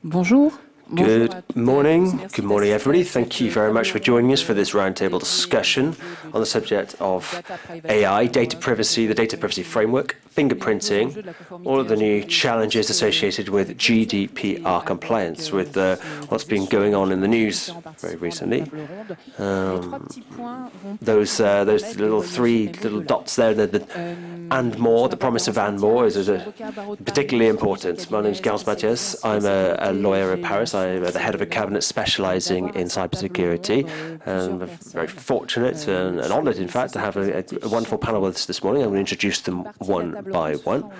Bonjour. Good morning, everybody. Thank you very much for joining us for this roundtable discussion on the subject of AI, data privacy, the data privacy framework, fingerprinting, all of the new challenges associated with GDPR compliance, with what's been going on in the news very recently. Those little three little dots there, and more, the promise of and more is particularly important. My name is Gauss Mathias. I'm a lawyer in Paris. I'm the head of a cabinet specializing in cybersecurity. And I'm very fortunate and honoured, in fact, to have a wonderful panel with us this morning. I'm going to introduce them one by one.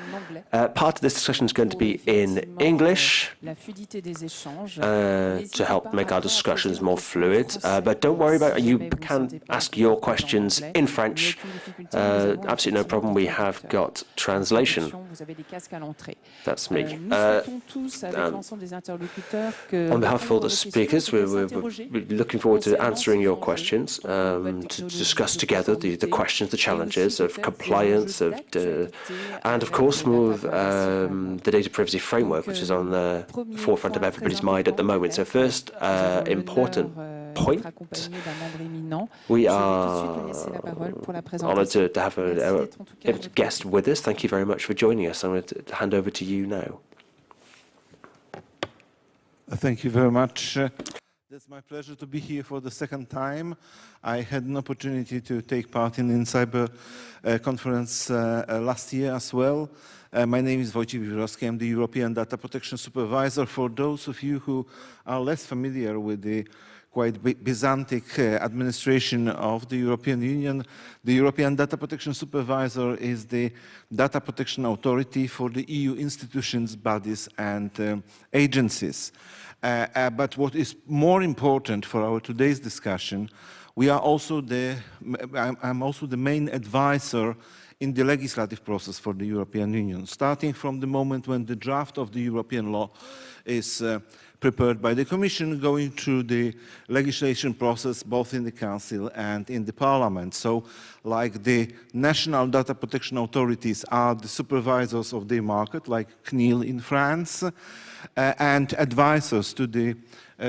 Part of this discussion is going to be in English to help make our discussions more fluid. But don't worry about it. You can ask your questions in French. Absolutely no problem. We have got translation. That's me. On behalf of all the speakers, we're looking forward to answering your questions, to discuss together the questions, the challenges of compliance, and of course, move the data privacy framework, which is on the forefront of everybody's mind at the moment. So first, important point. We are honoured to have a guest with us. Thank you very much for joining us. I'm going to hand over to you now. Thank you very much. It's my pleasure to be here for the second time. I had an opportunity to take part in INCYBER conference last year as well. My name is Wojciech Wiewiórowski. I'm the European Data Protection Supervisor. For those of you who are less familiar with the quite Byzantic administration of the European Union, the European Data Protection Supervisor is the data protection authority for the EU institutions, bodies, and agencies. But what is more important for our today's discussion, I'm also the main advisor in the legislative process for the European Union, starting from the moment when the draft of the European law is prepared by the Commission, going through the legislation process both in the Council and in the Parliament. So, like the national data protection authorities are the supervisors of the market, like CNIL in France, and advisors to the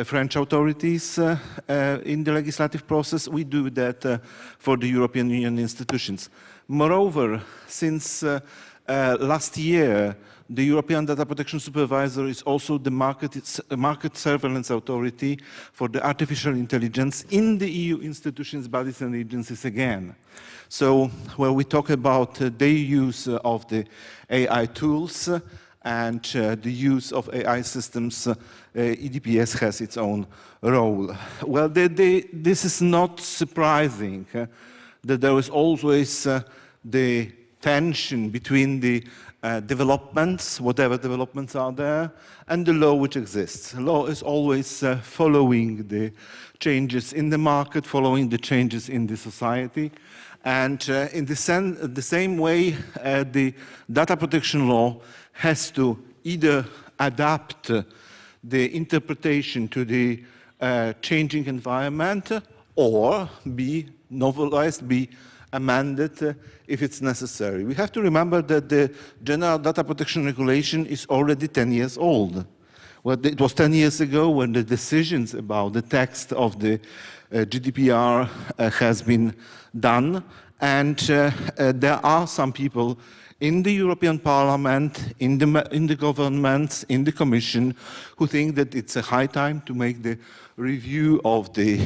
French authorities in the legislative process. We do that for the European Union institutions. Moreover, since last year, the European Data Protection Supervisor is also the market surveillance authority for the artificial intelligence in the EU institutions, bodies, and agencies again. So, when we talk about the use of the AI tools and the use of AI systems, EDPS has its own role. Well, this is not surprising that there is always the tension between the developments, whatever developments are there, and the law which exists. Law is always following the changes in the market, following the changes in the society. And in the same way, the data protection law has to either adapt the interpretation to the changing environment or be novelized, be amended if it's necessary. We have to remember that the General Data Protection Regulation is already 10 years old. Well, it was 10 years ago when the decisions about the text of the GDPR has been done, and there are some people in the European Parliament, in the governments, in the Commission, who think that it's a high time to make the review of the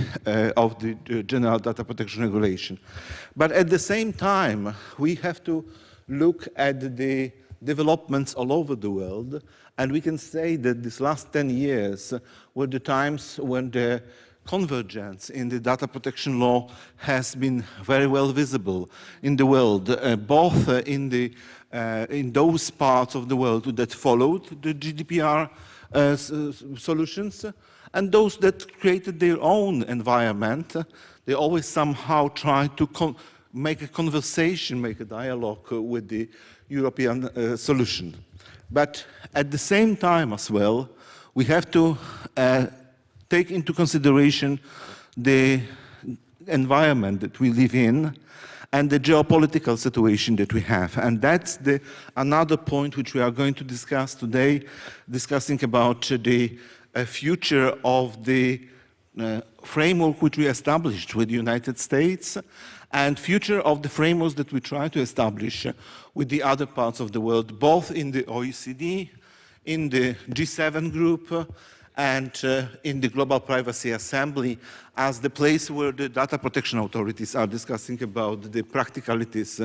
General Data Protection Regulation. But at the same time, we have to look at the developments all over the world, and we can say that these last 10 years were the times when the convergence in the data protection law has been very well visible in the world, both in those parts of the world that followed the GDPR solutions and those that created their own environment. They always somehow try to make a conversation, make a dialogue with the European solution. But at the same time as well, we have to take into consideration the environment that we live in and the geopolitical situation that we have. And that's another point which we are going to discuss today, discussing about the future of the framework which we established with the United States and future of the frameworks that we try to establish with the other parts of the world, both in the OECD, in the G7 group, and in the Global Privacy Assembly as the place where the data protection authorities are discussing about the practicalities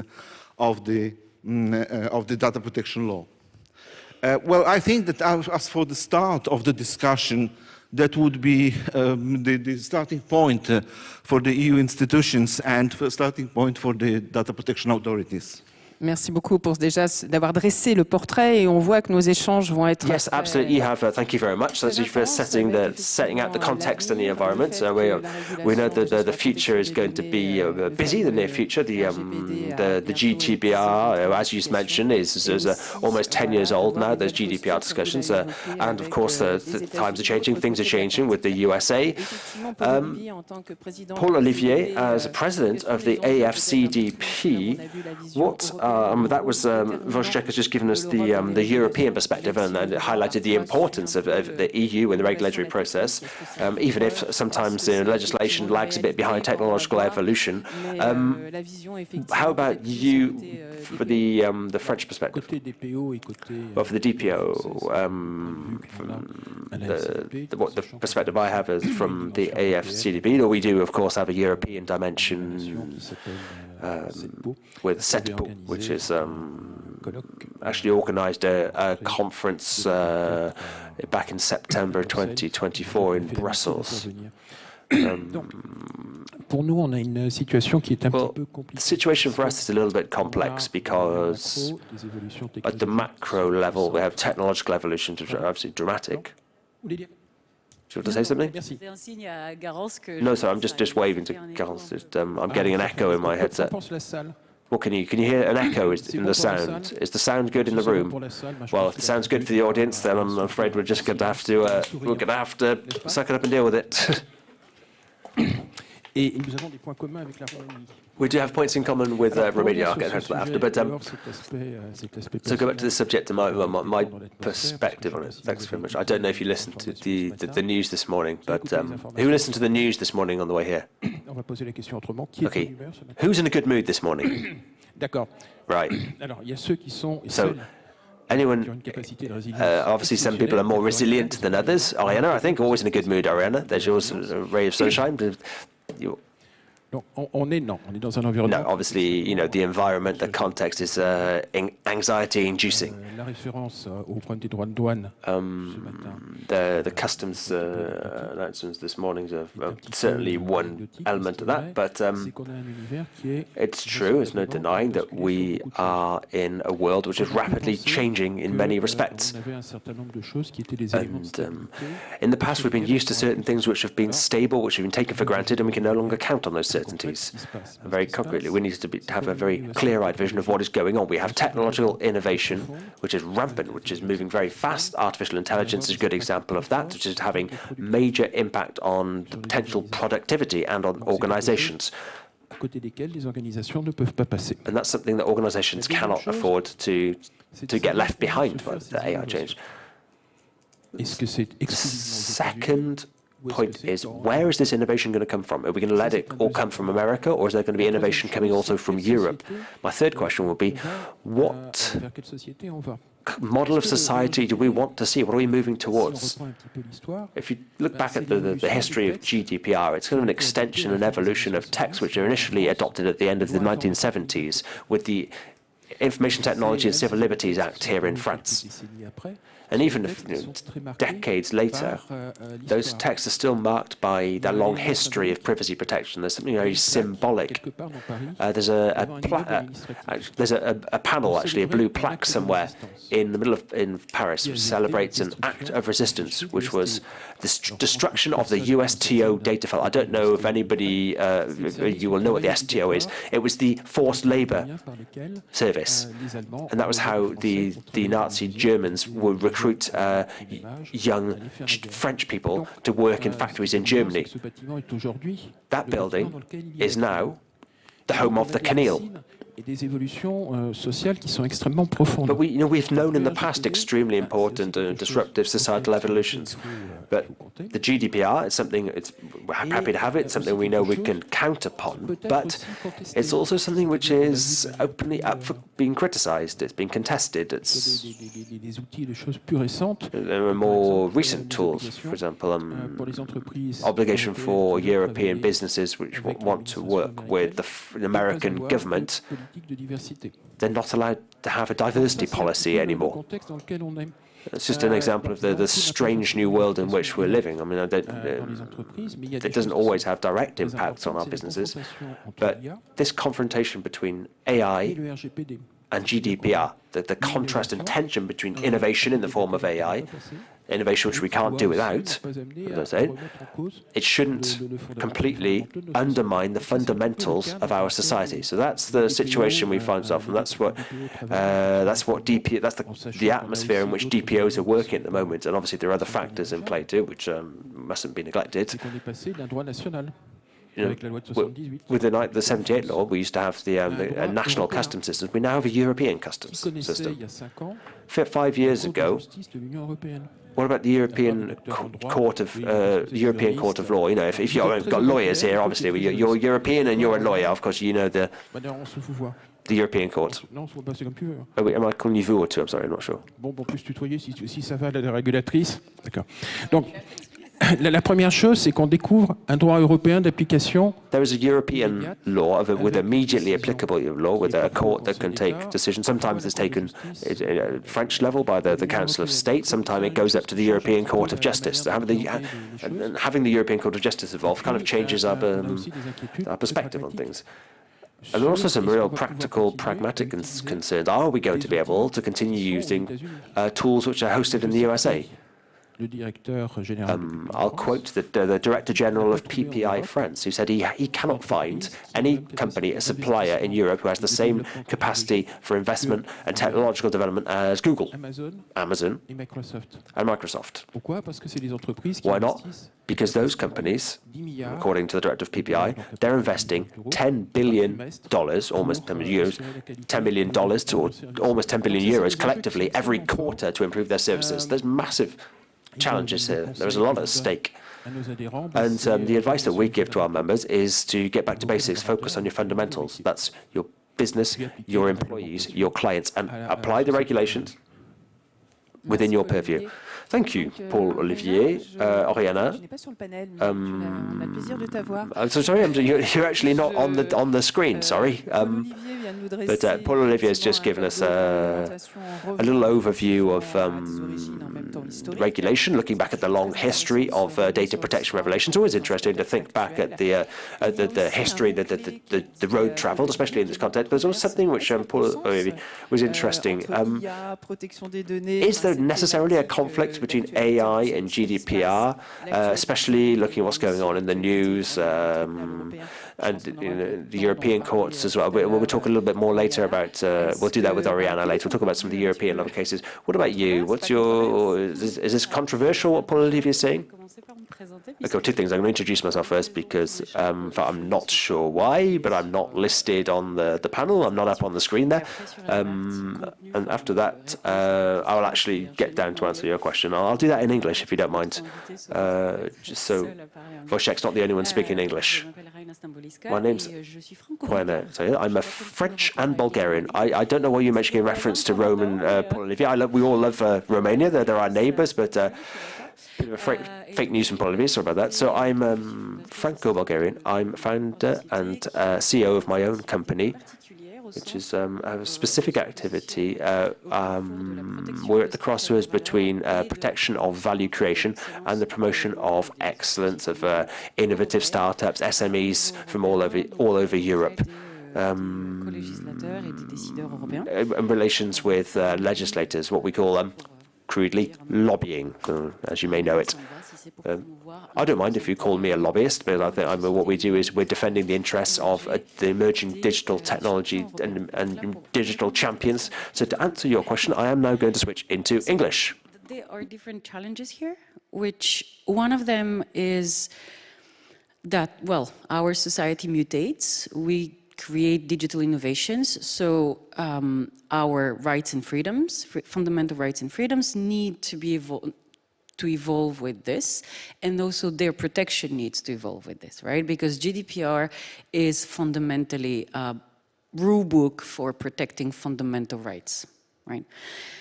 of the data protection law. Well, I think that as for the start of the discussion, that would be the starting point for the EU institutions and the starting point for the data protection authorities. Merci beaucoup pour déjà d'avoir dressé le portrait et on voit que nos échanges vont être. Yes, absolutely. Thank you very much. Thank you for setting out the context and the environment. We know that the future is going to be busy. The near future, the GDPR, as you mentioned, is almost 10 years old now. Those GDPR discussions, and of course the times are changing. Things are changing with the USA. Paul Olivier, as president of the AFCDP, that was Wojciech has just given us the European perspective and highlighted the importance of the EU in the regulatory process, even if sometimes legislation lags a bit behind technological evolution. How about you for the French perspective? Well, for the DPO, the perspective I have is from the AFCDP, though we do, of course, have a European dimension with CETPO, which is actually organised a conference back in September 2024 in Brussels. Well, the situation for us is a little bit complex because at the macro level we have technological evolutions which are absolutely dramatic. Do you want to say something? No, sir, I'm just waving to Garance. I'm getting an echo in my headset. Well, can you hear an echo in the sound? Is the sound good in the room? Well, if the sound's good for the audience, then I'm afraid we're just going to have to suck it up and deal with it. We do have points in common with Romania. I'll get into that after. But so go back to the subject and my perspective on it. Thanks very much. I don't know if you listened to the news this morning, but who listened to the news this morning on the way here? Okay. Who's in a good mood this morning? Right. So anyone, obviously some people are more resilient than others. Ariana, I think, always in a good mood, Ariana. There's yours, a ray of sunshine. No, obviously, the environment, the context is anxiety-inducing. The customs announcements this morning are certainly one element of that, but it's true, there's no denying that we are in a world which is rapidly changing in many respects. And in the past, we've been used to certain things which have been stable, which have been taken for granted, and we can no longer count on those certainties. And very concretely, we need to have a very clear-eyed vision of what is going on. We have technological innovation, which is rampant, which is moving very fast. Artificial intelligence is a good example of that, which is having major impact on the potential productivity and on organizations. And that's something that organizations cannot afford to get left behind by the AI change. Second point is, where is this innovation going to come from? Are we going to let it all come from America, or is there going to be innovation coming also from Europe? My third question will be, what model of society do we want to see? What are we moving towards? If you look back at the history of GDPR, it's kind of an extension and evolution of texts which were initially adopted at the end of the 1970s with the Information Technology and Civil Liberties Act here in France. And even decades later, those texts are still marked by that long history of privacy protection. There's something very symbolic. There's a panel, actually, a blue plaque somewhere in the middle in Paris, which celebrates an act of resistance, which was the destruction of the USTO data file. I don't know if anybody, you will know what the STO is. It was the forced labor service. And that was how the Nazi Germans would recruit young French people to work in factories in Germany. That building is now the home of the Caneel. Et des évolutions sociales qui sont extrêmement profondes. But we've known in the past extremely important and disruptive societal evolutions. But the GDPR is something, we're happy to have it, something we know we can count upon, but it's also something which is openly up for being criticized, it's being contested. There are more recent tools, for example, obligation for European businesses which want to work with the American government. They're not allowed to have a diversity policy anymore. It's just an example of the strange new world in which we're living. I mean, it doesn't always have direct impacts on our businesses, but this confrontation between AI and GDPR, the contrast and tension between innovation in the form of AI, innovation which we can't do without, as I said, it shouldn't completely undermine the fundamentals of our society. So that's the situation we find ourselves in. That's the atmosphere in which DPOs are working at the moment. And obviously there are other factors in play too, which mustn't be neglected. You know, with the 78 law, we used to have the national customs system. We now have a European customs system. 5 years ago, what about the European Court of Law? You know, if you've got lawyers here, obviously you're European and you're a lawyer. Of course, you know the European Court. Oh, wait, am I calling you vous or tu? I'm sorry, I'm not sure. Bon, on peut se tutoyer si ça va, la régulatrice. D'accord. Donc. La première chose, c'est qu'on découvre un droit européen d'application. There is a European law with immediately applicable law, with a court that can take decisions. Sometimes it's taken at French level by the Council of State. Sometimes it goes up to the European Court of Justice. So having the European Court of Justice involved kind of changes our perspective on things. And there are also some real practical, pragmatic concerns. Are we going to be able to continue using tools which are hosted in the USA? I'll quote the Director General of PPI France, who said he cannot find any company, a supplier in Europe who has the same capacity for investment and technological development as Google, Amazon, and Microsoft. Why not? Because those companies, according to the Director of PPI, they're investing $10 billion, almost 10 million euros, $10 million to almost 10 billion euros collectively every quarter to improve their services. There's massive challenges here. There is a lot at stake. And the advice that we give to our members is to get back to basics, focus on your fundamentals. That's your business, your employees, your clients, and apply the regulations within your purview. Thank you, Paul Olivier. Oriana. I'm so sorry, you're actually not on the screen, sorry. But Paul Olivier has just given us a little overview of regulation, looking back at the long history of data protection regulation. It's always interesting to think back at the history, the road travelled, especially in this context. But there's also something which Paul Olivier was interesting. Is there necessarily a conflict between AI and GDPR, especially looking at what's going on in the news and the European courts as well? We'll talk a little bit more later about, we'll do that with Oriana later. We'll talk about some of the European level cases. What about you? What's is this controversial, what Paul Olivier is saying? Okay, two things. I'm going to introduce myself first because I'm not sure why, but I'm not listed on the panel. I'm not up on the screen there. And after that, I'll actually get down to answer your question. I'll do that in English if you don't mind, just so Wojciech's not the only one speaking English. My name's Juana. I'm a French and Bulgarian. I don't know why you're making a reference to Rome and Paul Olivier. We all love Romania. They're our neighbours, but fake news from Paul Olivier, sorry about that. So I'm Franco-Bulgarian. I'm founder and CEO of my own company, which is a specific activity. We're at the crossroads between protection of value creation and the promotion of excellence of innovative startups, SMEs from all over Europe. In relations with legislators, what we call crudely lobbying, as you may know it. I don't mind if you call me a lobbyist, but I think what we do is we're defending the interests of the emerging digital technology and digital champions. So to answer your question, I am now going to switch into English. There are different challenges here, which one of them is that, well, our society mutates. We create digital innovations. So our rights and freedoms, fundamental rights and freedoms, need to be evolve with this, and also their protection needs to evolve with this, right? Because GDPR is fundamentally a rule book for protecting fundamental rights, right?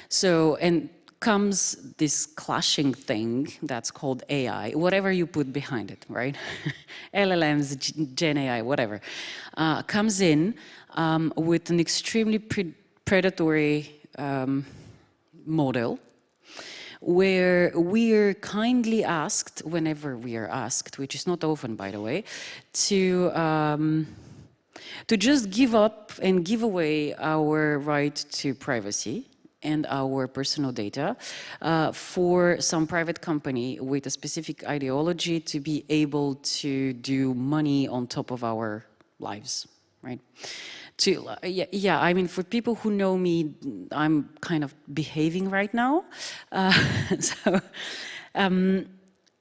So, and comes this clashing thing that's called AI, whatever you put behind it, right? LLMs, Gen AI, whatever, comes in with an extremely predatory model, where we're kindly asked, whenever we are asked, which is not often, by the way, to just give up and give away our right to privacy and our personal data for some private company with a specific ideology to be able to do money on top of our lives, right? Yeah, I mean, for people who know me, I'm kind of behaving right now.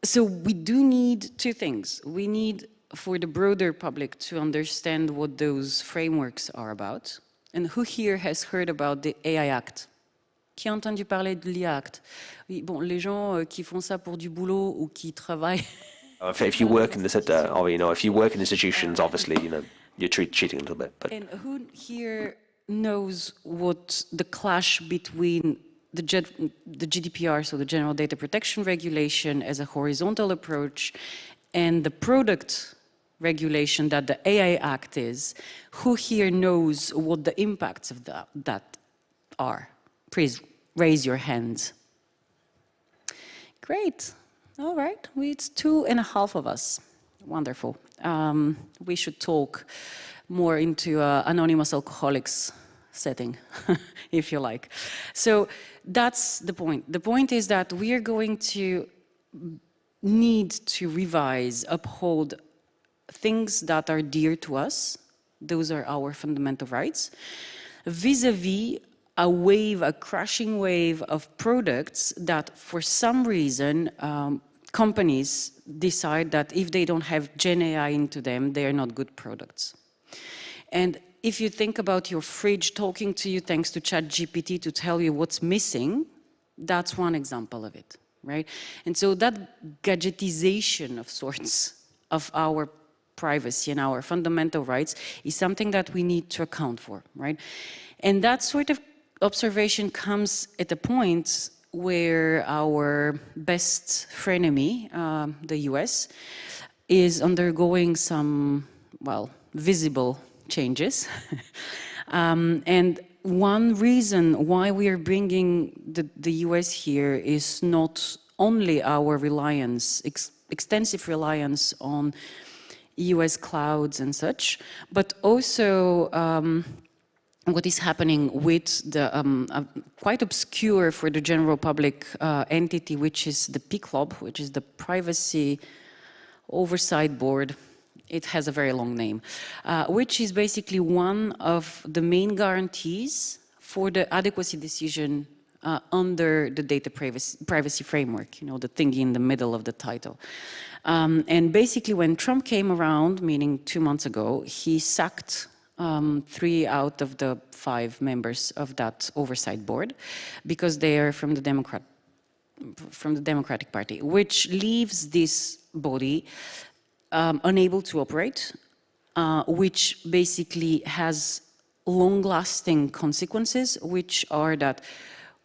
So we do need two things. We need for the broader public to understand what those frameworks are about. And who here has heard about the AI Act? Qui a entendu parler de l'IA Act? Oui, bon, les gens qui font ça pour du boulot ou qui travaillent. If you work in this, or if you work in institutions, obviously, you're cheating a little bit. But and who here knows what the clash between the GDPR, so the General Data Protection Regulation, as a horizontal approach, and the product regulation that the AI Act is? Who here knows what the impacts of that are? Please raise your hands. Great. All right. It's 2.5 of us. Wonderful. We should talk more into anonymous alcoholics setting, if you like. So that's the point. The point is that we are going to need to revise, uphold things that are dear to us. Those are our fundamental rights, vis-a-vis a crashing wave of products that for some reason companies decide that if they don't have Gen AI into them, they are not good products. And if you think about your fridge talking to you thanks to ChatGPT to tell you what's missing, that's one example of it, right? And so that gadgetization of sorts of our privacy and our fundamental rights is something that we need to account for, right? And that sort of observation comes at a point where our best frenemy, the US, is undergoing some, well, visible changes. And one reason why we are bringing the US here is not only our reliance, extensive reliance on US clouds and such, but also what is happening with the quite obscure for the general public entity, which is the PCLOB, which is the Privacy Oversight Board. It has a very long name, which is basically one of the main guarantees for the adequacy decision under the data privacy framework, the thingy in the middle of the title. And basically when Trump came around, meaning 2 months ago, he sacked 3 out of the 5 members of that oversight board because they are from the Democratic Party, which leaves this body unable to operate, which basically has long-lasting consequences, which are that,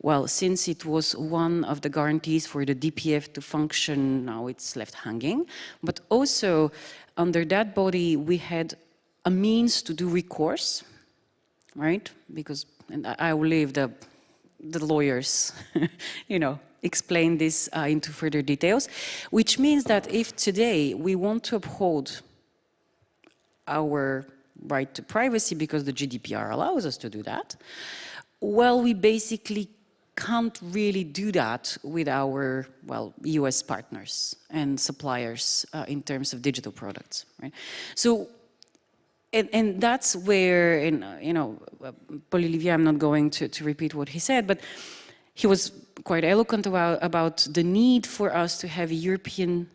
well, since it was one of the guarantees for the DPF to function, now it's left hanging. But also, under that body, we had a means to do recourse, right? Because, and I will leave the lawyers, explain this into further details, which means that if today we want to uphold our right to privacy because the GDPR allows us to do that, well, we basically can't really do that with our, well, US partners and suppliers in terms of digital products, right? So, and that's where, Paul Olivier, I'm not going to repeat what he said, but he was quite eloquent about the need for us to have a European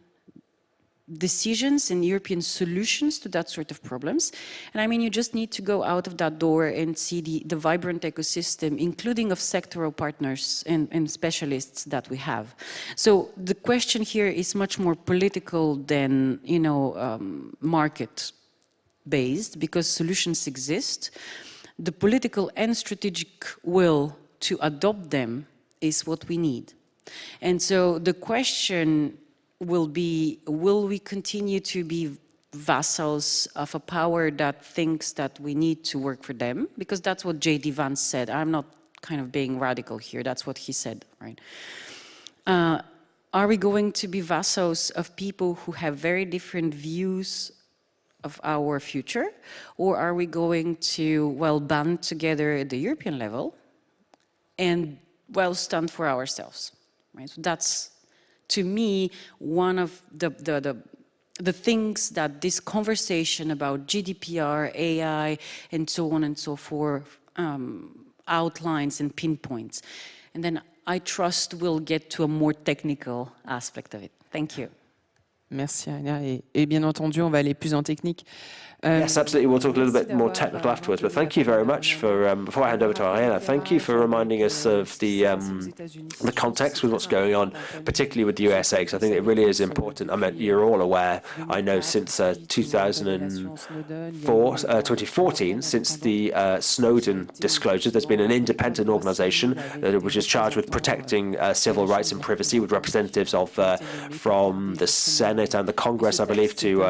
decisions and European solutions to that sort of problems. And I mean, you just need to go out of that door and see the vibrant ecosystem, including of sectoral partners and specialists that we have. So the question here is much more political than, you know, market-based, because solutions exist. The political and strategic will to adopt them is what we need. And so the question will be, will we continue to be vassals of a power that thinks that we need to work for them? Because that's what J.D. Vance said. I'm not kind of being radical here. That's what he said, right? Are we going to be vassals of people who have very different views of our future? Or are we going to, well, band together at the European level and, well, stand for ourselves, right? So that's, to me, one of the things that this conversation about GDPR, AI, and so on and so forth outlines and pinpoints. And then I trust we'll get to a more technical aspect of it. Thank you. Merci, Aina. Et bien entendu, on va aller plus en technique. Yes, absolutely. We'll talk a little bit more technical afterwards, but thank you very much for, before I hand over to Ariana, thank you for reminding us of the context with what's going on, particularly with the USA, because I think it really is important. I mean, you're all aware, I know since 2014, since the Snowden disclosure, there's been an independent organization which is charged with protecting civil rights and privacy, with representatives of from the Senate and the Congress, I believe, to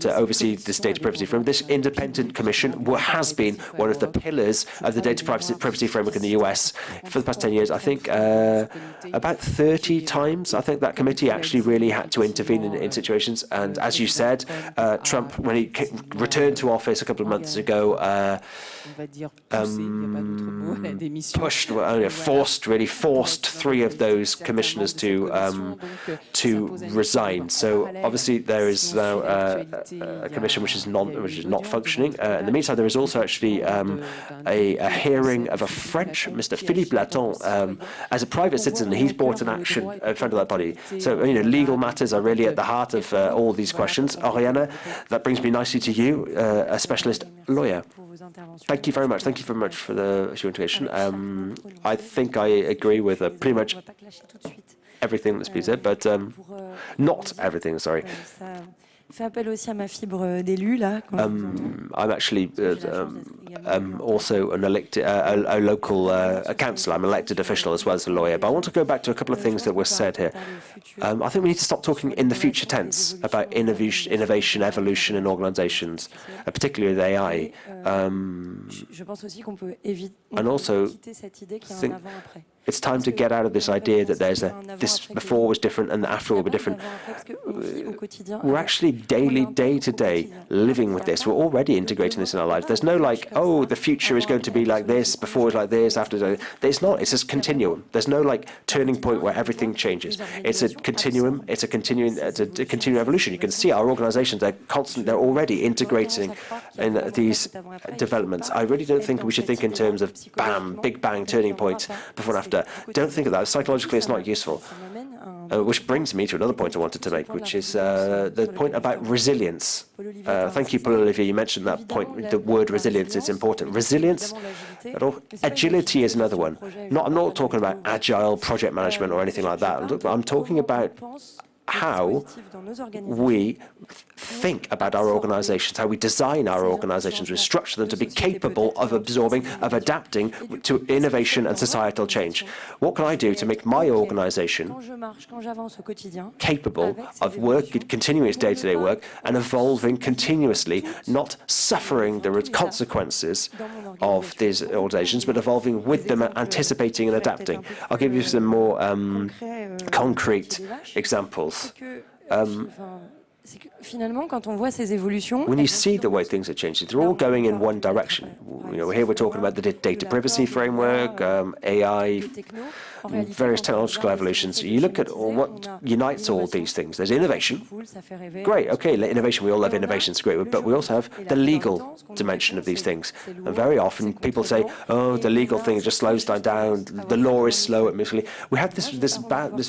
oversee this data privacy framework. This independent commission has been one of the pillars of the data privacy framework in the US for the past 10 years. I think about 30 times, I think that committee actually really had to intervene in situations. And as you said, Trump, when he returned to office a couple of months ago, forced 3 of those commissioners to resign. So obviously there is now a commission which is not functioning. In the meantime, there is also actually a hearing of a French, Mr. Philippe Laton, as a private citizen. He's brought an action in front of that body. So, you know, legal matters are really at the heart of all these questions. Ariana, that brings me nicely to you, a specialist lawyer. Thank you very much. Thank you very much for your invitation. I think I agree with pretty much everything that's been said, but not everything, sorry. I'm actually also an elected, a local councillor. I'm an elected official as well as a lawyer. But I want to go back to a couple of things that were said here. I think we need to stop talking in the future tense about innovation, evolution in organisations, particularly with AI. And also think it's time to get out of this idea that there's this before was different and after will be different. We're actually day to day living with this. We're already integrating this in our lives. There's no like, oh, the future is going to be like this, before is like this, after. It's not. It's a continuum. There's no like turning point where everything changes. It's a continuum. It's a continuing evolution. You can see our organisations. They're constant. They're already integrating in these developments. I really don't think we should think in terms of bam, big bang, turning point before and after. Don't think of that. Psychologically, it's not useful. Which brings me to another point I wanted to make, which is the point about resilience. Thank you, Paul-Olivier. You mentioned that point, the word resilience is important. Resilience, agility is another one. I'm not talking about agile project management or anything like that. I'm talking about how we think about our organizations, how we design our organizations, we structure them to be capable of absorbing, of adapting to innovation and societal change. What can I do to make my organization capable of continuing its day-to-day work and evolving continuously, not suffering the consequences of these organizations, but evolving with them, anticipating and adapting? I'll give you some more concrete examples. When you see the way things are changing, they're all going in one direction. You know, here we're talking about the data privacy framework, AI, various technological evolutions. You look at what unites all these things. There's innovation. Great, okay, innovation, we all love innovation, it's great, but we also have the legal dimension of these things. And very often people say, oh, the legal thing just slows down, the law is slow at misleading. We have this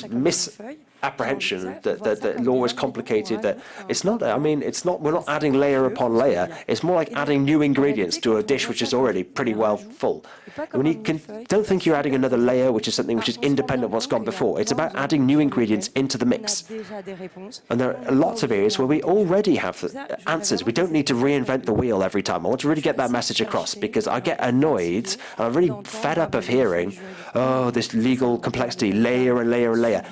misapprehension that law is complicated, that it's not, I mean, it's not, we're not adding layer upon layer, it's more like adding new ingredients to a dish which is already pretty well full. When you don't think you're adding another layer, which is something which is independent of what's gone before. It's about adding new ingredients into the mix. And there are lots of areas where we already have the answers. We don't need to reinvent the wheel every time. I want to really get that message across, because I get annoyed and I'm really fed up of hearing, oh, this legal complexity, layer and layer and layer.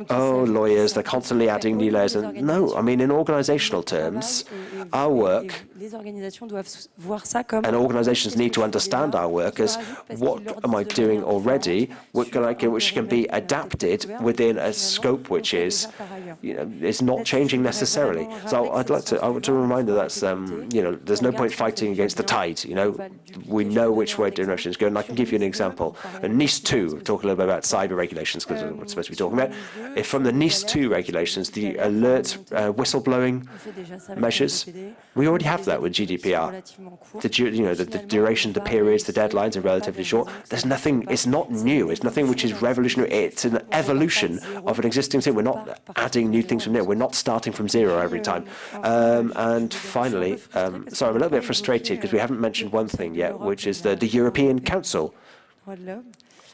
Oh, lawyers, they're constantly adding new layers. And no, I mean, in organizational terms, our work, and organizations need to understand our work as, what am I doing already, which can be adapted within a scope which is, is not changing necessarily. So I want to remind her that's, there's no point fighting against the tide, we know which way directions go, and I can give you an example. NIS 2, talk a little bit about cyber regulations, because that's what we're supposed to be talking about. If from the NIS 2 regulations, the alert whistleblowing measures, we already have that with GDPR. The duration, the periods, the deadlines are relatively short. There's nothing, it's not new, it's nothing which is revolutionary, it's an evolution of an existing thing. We're not adding new things from there, we're not starting from zero every time. And finally, sorry, I'm a little bit frustrated because we haven't mentioned one thing yet, which is the European Council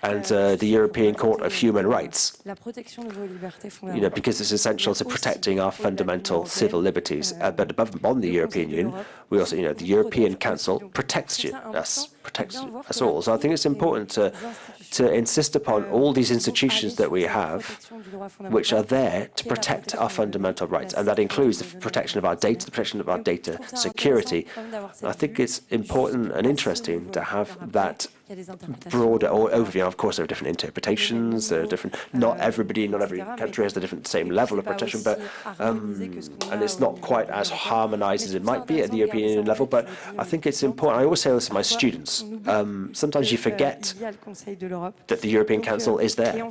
and the European Court of Human Rights, because it's essential to protecting our fundamental civil liberties. But above and beyond the European Union, we also, the European Council protects us all. So I think it's important to insist upon all these institutions that we have, which are there to protect our fundamental rights, and that includes the protection of our data, the protection of our data security. I think it's important and interesting to have that broader overview. Of course, there are different interpretations. There are different. Not every country has the same level of protection, but and it's not quite as harmonised as it might be at the European level. But I think it's important. I always say this to my students. Sometimes you forget that the European Council is there.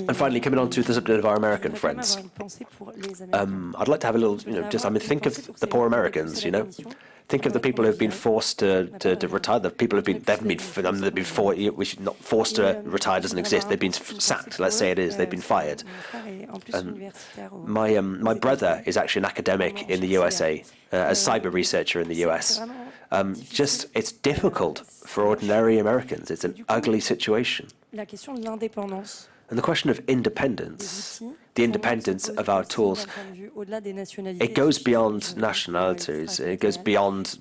And finally, coming on to the subject of our American friends, I'd like to have a little, think of the poor Americans, Think of the people who have been forced to retire. The people they've been forced to retire doesn't exist. They've been sacked. Let's say it is. They've been fired. My brother is actually an academic in the USA, a cyber researcher in the US. It's difficult for ordinary Americans. It's an ugly situation. And the question of independence, the independence of our tools, it goes beyond nationalities, it goes beyond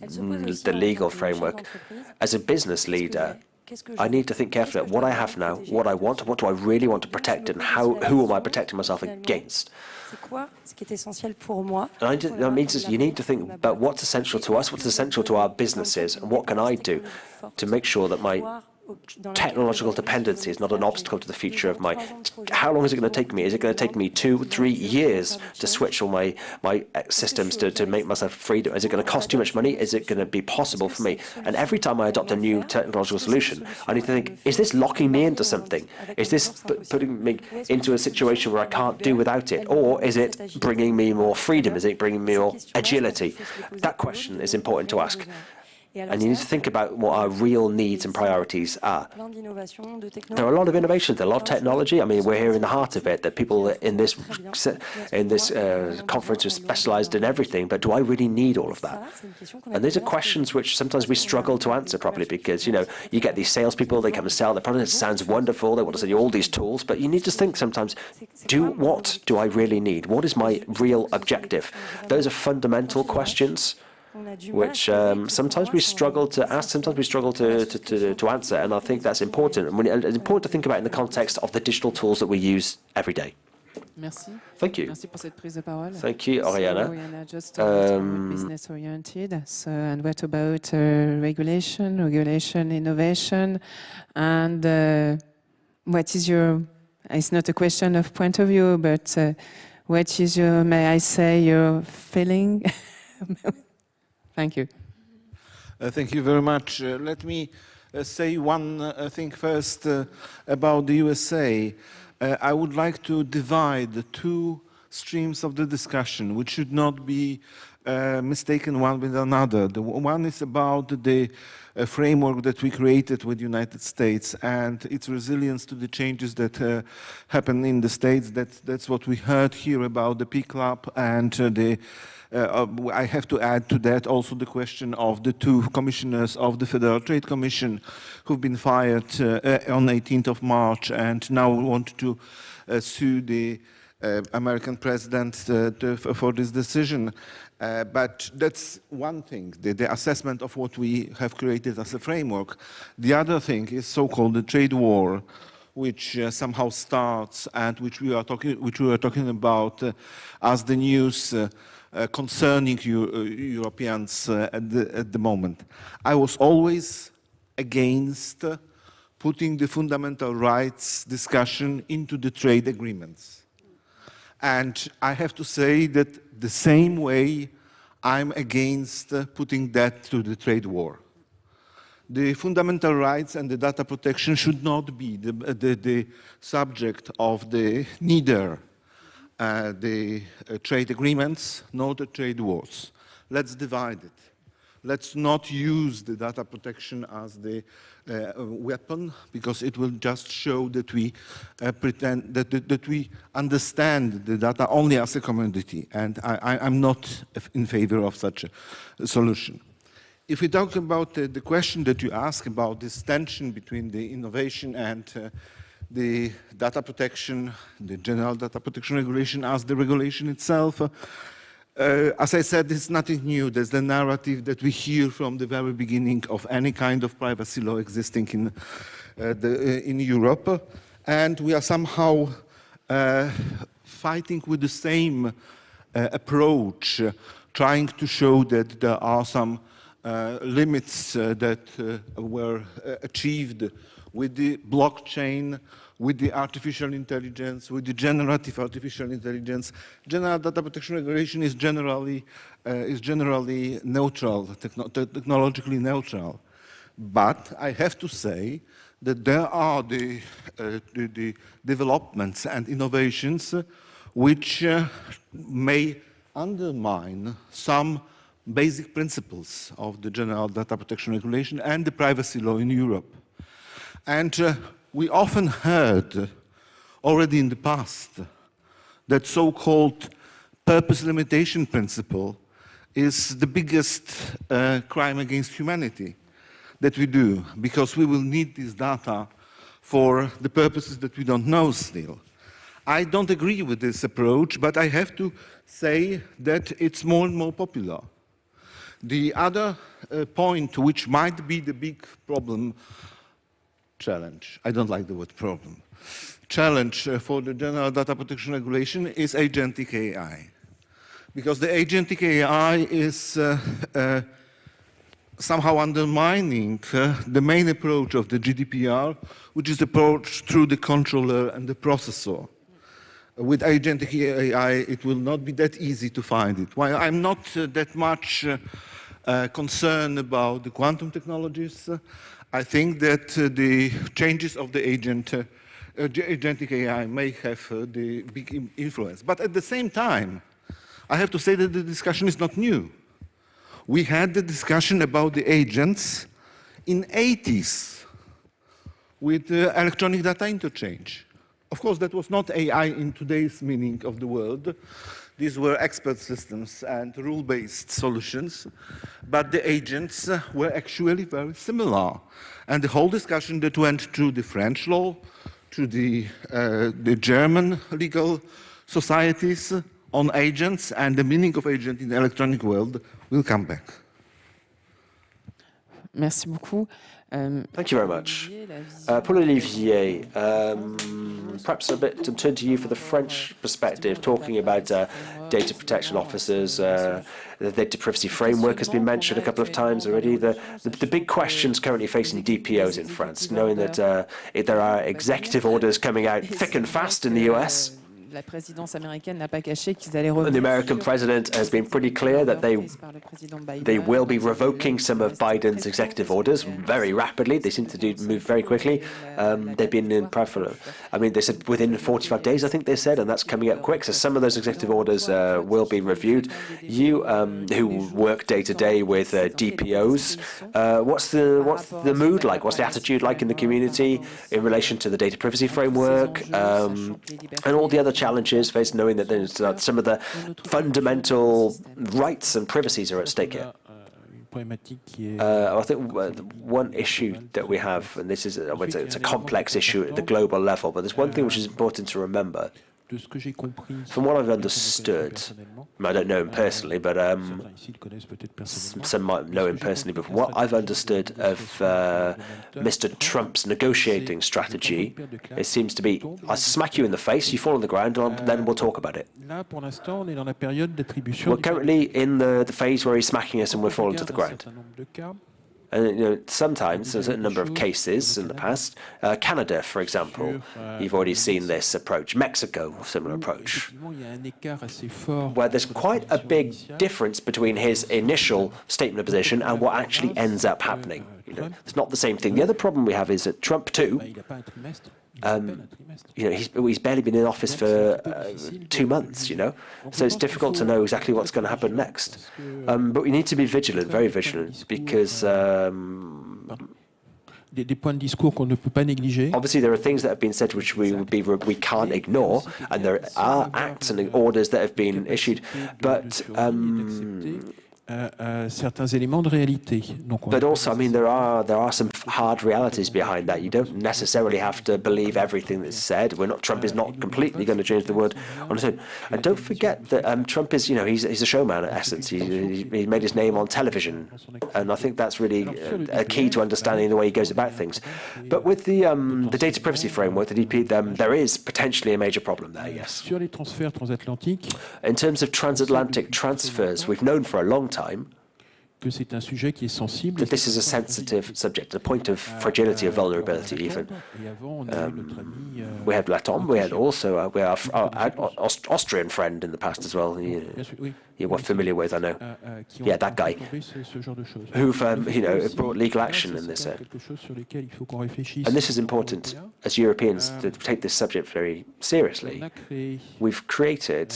the legal framework. As a business leader, I need to think carefully about what I have now, what I want, what do I really want to protect, and who am I protecting myself against? And that means you need to think about what's essential to us, what's essential to our businesses, and what can I do to make sure that my technological dependency is not an obstacle to the future of how long is it going to take me? Is it going to take me 2-3 years to switch all my systems to make myself free? Is it going to cost too much money? Is it going to be possible for me? And every time I adopt a new technological solution, I need to think, is this locking me into something? Is this putting me into a situation where I can't do without it? Or is it bringing me more freedom? Is it bringing me more agility? That question is important to ask. And you need to think about what our real needs and priorities are. There are a lot of innovations, a lot of technology. I mean, we're here in the heart of it, that people in this conference are specialized in everything, but do I really need all of that? And these are questions which sometimes we struggle to answer properly, because, you get these salespeople, they come and sell their product, it sounds wonderful, they want to sell you all these tools, but you need to think sometimes, what do I really need? What is my real objective? Those are fundamental questions which sometimes we struggle to ask, sometimes we struggle to answer, and I think that's important. And it's important to think about it in the context of the digital tools that we use every day. Merci. Thank you. Merci pour cette prise de parole. Thank you, Oriana. So, Oriana, just business oriented. So, and what about regulation, innovation, and what is your? It's not a question of point of view, but what is your? May I say your feeling? Thank you. Thank you very much. Let me say one thing first about the USA. I would like to divide the two streams of the discussion, which should not be mistaken one with another. The one is about the framework that we created with the United States and its resilience to the changes that happen in the States. That's what we heard here about the P-Club and I have to add to that also the question of the two commissioners of the Federal Trade Commission who've been fired on 18th of March and now want to sue the American president for this decision. But that's one thing, the assessment of what we have created as a framework. The other thing is so-called the trade war, which somehow starts and which we were talking about as the news concerning Europeans at the moment. I was always against putting the fundamental rights discussion into the trade agreements. And I have to say that the same way I'm against putting that to the trade war. The fundamental rights and the data protection should not be the subject of neither the trade agreements nor the trade wars. Let's divide it. Let's not use the data protection as the weapon, because it will just show that we pretend that we understand the data only as a commodity, and I'm not in favor of such a solution. If we talk about the question that you ask about this tension between the innovation and the data protection, the general data protection regulation as the regulation itself, as I said, it's nothing new. There's the narrative that we hear from the very beginning of any kind of privacy law existing in Europe. And we are somehow fighting with the same approach, trying to show that there are some limits that were achieved with the blockchain, with the artificial intelligence, with the generative artificial intelligence. General data protection regulation is generally neutral, technologically neutral. But I have to say that there are the developments and innovations which may undermine some basic principles of the general data protection regulation and the privacy law in Europe. And we often heard already in the past that so-called purpose limitation principle is the biggest crime against humanity that we do, because we will need this data for the purposes that we don't know still. I don't agree with this approach, but I have to say that it's more and more popular. The other point, which might be the big problem, challenge, I don't like the word problem, challenge for the general data protection regulation is agentic AI. Because the agentic AI is somehow undermining the main approach of the GDPR, which is the approach through the controller and the processor. With agentic AI, it will not be that easy to find it. While I'm not that much concerned about the quantum technologies, I think that the changes of the agentic AI may have the big influence. But at the same time, I have to say that the discussion is not new. We had the discussion about the agents in the 80s with electronic data interchange. Of course, that was not AI in today's meaning of the word. These were expert systems and rule-based solutions, but the agents were actually very similar. And the whole discussion that went through the French law, to the German legal societies on agents and the meaning of agent in the electronic world will come back. Merci beaucoup. Thank you very much. Paul Olivier, perhaps a bit to turn to you for the French perspective, talking about data protection officers. The data privacy framework has been mentioned a couple of times already. The big questions currently facing DPOs in France, knowing that there are executive orders coming out thick and fast in the US. la présidence américaine n'a pas caché qu'ils allaient The American president has been pretty clear that they will be revoking some of Biden's executive orders very rapidly. They seem to move very quickly. They've been in power for, I mean, they said within 45 days, I think they said, and that's coming up quick. So some of those executive orders will be reviewed. You, who work day to day with DPOs, what's the mood like? What's the attitude like in the community in relation to the data privacy framework and all the other challenges faced, knowing that there's some of the fundamental rights and privacies are at stake here? I think one issue that we have, and this is it's a complex issue at the global level, but there's one thing which is important to remember. From what I've understood, I don't know him personally, but some might know him personally, but from what I've understood of Mr. Trump's negotiating strategy, it seems to be, I smack you in the face, you fall on the ground, and then we'll talk about it. We're currently in the phase where he's smacking us and we're falling to the ground. And sometimes there's a number of cases in the past. Canada, for example, you've already seen this approach. Mexico, similar approach, where there's quite a big difference between his initial statement of position and what actually ends up happening. It's not the same thing. The other problem we have is that Trump too. He's barely been in office for 2 months, so it's difficult to know exactly what's going to happen next. But we need to be vigilant, very vigilant, because obviously there are things that have been said which we can't ignore, and there are acts and orders that have been issued, but but also, I mean, there are some hard realities behind that. You don't necessarily have to believe everything that's said. Trump is not completely going to change the world on his own. And don't forget that Trump is, he's a showman at essence. He made his name on television, and I think that's really a key to understanding the way he goes about things. But with the data privacy framework, the DP, there is potentially a major problem there. Yes. In terms of transatlantic transfers, we've known for a long time that this is a sensitive subject, a point of fragility, of vulnerability even. We had Latom, we had also our Austrian friend in the past as well. You were familiar with, I know. Yeah, that guy, who've brought legal action in this. And this is important as Europeans to take this subject very seriously. We've created,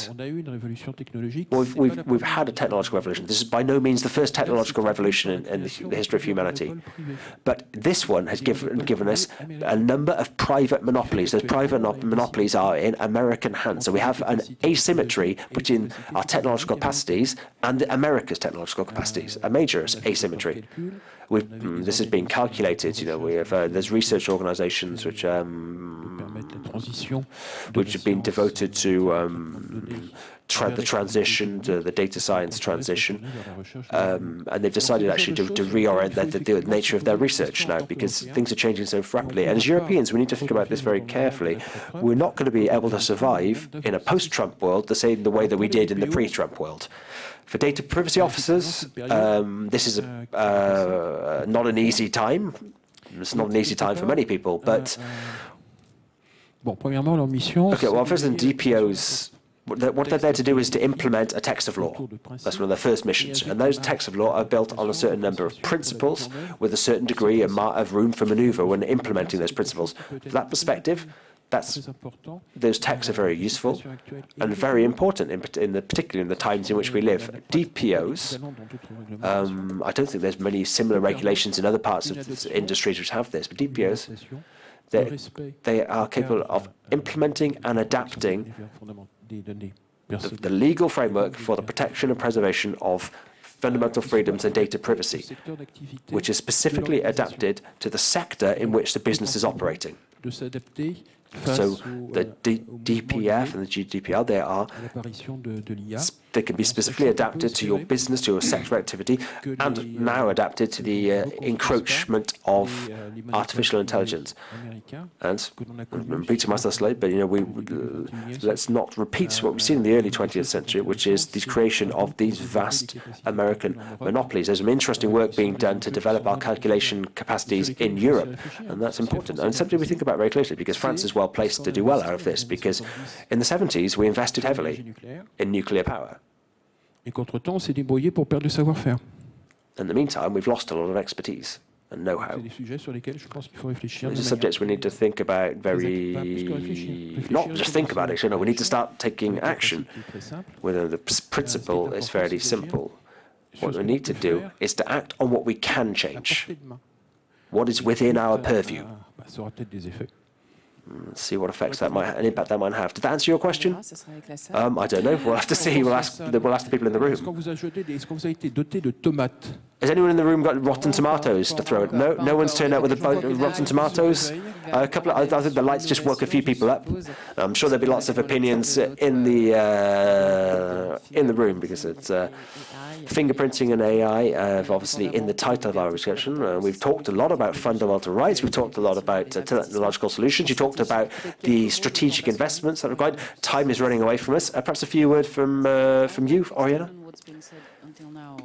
we've had a technological revolution. This is by no means the first technological revolution in the history of humanity. But this one has given us a number of private monopolies. Those private monopolies are in American hands. So we have an asymmetry between our technological capacities and America's technological capacities, a major asymmetry. This has been calculated. We have there's research organisations which have been devoted to the transition, to the data science transition, and they've decided actually to reorient the nature of their research now, because things are changing so rapidly. And as Europeans, we need to think about this very carefully. We're not going to be able to survive in a post-Trump world the way that we did in the pre-Trump world. For data privacy officers, this is not an easy time. It's not an easy time for many people, but okay. Well, first, the DPOs. What they're there to do is to implement a text of law. That's one of their first missions. And those texts of law are built on a certain number of principles with a certain degree of room for maneuver when implementing those principles. From that perspective, those texts are very useful and very important, particularly in the times in which we live. DPOs, I don't think there's many similar regulations in other parts of the industries which have this, but DPOs, they are capable of implementing and adapting the legal framework for the protection and preservation of fundamental freedoms and data privacy, which is specifically adapted to the sector in which the business is operating. So the DPF and the GDPR, they can be specifically adapted to your business, to your sector activity, and now adapted to the encroachment of artificial intelligence. And I'm repeating myself slightly, but let's not repeat what we've seen in the early 20th century, which is the creation of these vast American monopolies. There's some interesting work being done to develop our calculation capacities in Europe, and that's important. And something we think about very closely, because France is well placed to do well out of this, because in the 70s we invested heavily in nuclear power. Et qu'entre-temps, on s'est débrouillé pour perdre le savoir-faire. In the meantime, we've lost a lot of expertise and know-how. C'est des sujets sur lesquels je pense qu'il faut réfléchir. These are subjects we need to think about not just think about it, we need to start taking action. The principle is fairly simple. What we need to do is to act on what we can change, what is within our purview. Ça aura peut-être des effets. Let's see what effects that might, an impact that might have. Did that answer your question? I don't know. We'll have to see. We'll ask the people in the room. Est-ce qu'on vous a été doté de tomates? Has anyone in the room got rotten tomatoes to throw at? No, no one's turned out with rotten tomatoes. A couple. I think the lights just woke a few people up. I'm sure there'll be lots of opinions in the room, because it's fingerprinting and AI, obviously in the title of our discussion. We've talked a lot about fundamental rights. We've talked a lot about technological solutions. You talked about the strategic investments that are required. Time is running away from us. Perhaps a few words from you, Oriana. What's been said until now.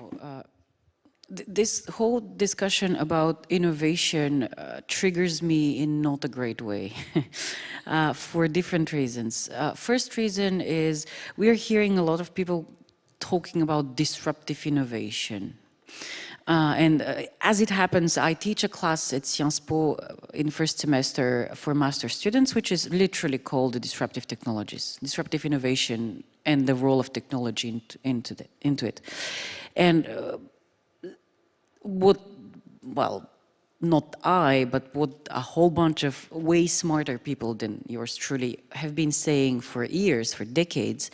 This whole discussion about innovation triggers me in not a great way for different reasons. First reason is we are hearing a lot of people talking about disruptive innovation. As it happens, I teach a class at Sciences Po in first semester for master students, which is literally called the disruptive technologies, disruptive innovation and the role of technology into it. And well, not I, but what a whole bunch of way smarter people than yours truly have been saying for years, for decades,